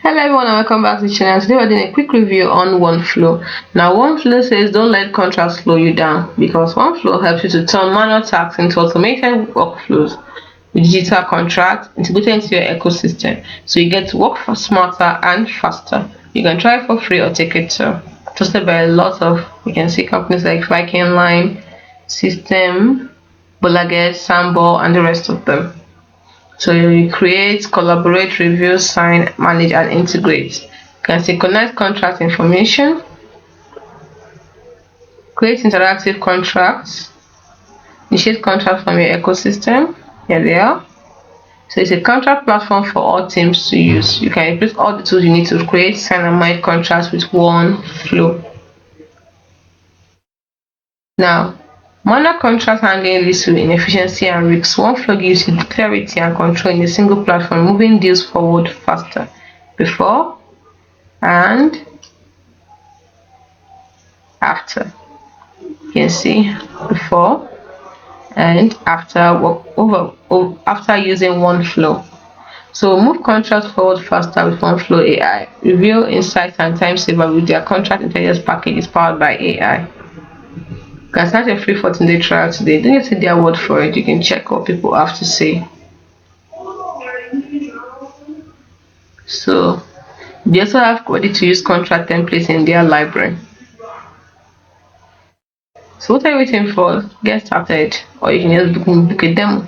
Hello everyone and welcome back to the channel. Today we're doing a quick review on Oneflow. Now Oneflow says don't let contracts slow you down, because Oneflow helps you to turn manual tasks into automated workflows with digital contracts integrated into your ecosystem, so you get to work smarter and faster. You can try it for free or take it trusted by a lot of, you can see, companies like Viking Line, System, Bolaget, Sambo, and the rest of them. So you create, collaborate, review, sign, manage, and integrate. You can synchronize contract information, create interactive contracts, initiate contracts from your ecosystem. Here they are. So it's a contract platform for all teams to use. You can replace all the tools you need to create, sign, and manage contracts with one flow. Now, manual contract handling leads to inefficiency and risks. Oneflow gives you clarity and control in a single platform, moving deals forward faster. Before and after. You can see before and after after using Oneflow. So move contracts forward faster with Oneflow AI. Review insights and time saver with their contract intelligence package is powered by AI. You can start a free 14-day trial today. Don't just take their word for it. You can check what people have to say. So they also have ready to use contract templates in their library. So what are you waiting for? Get started, or you can just book a demo.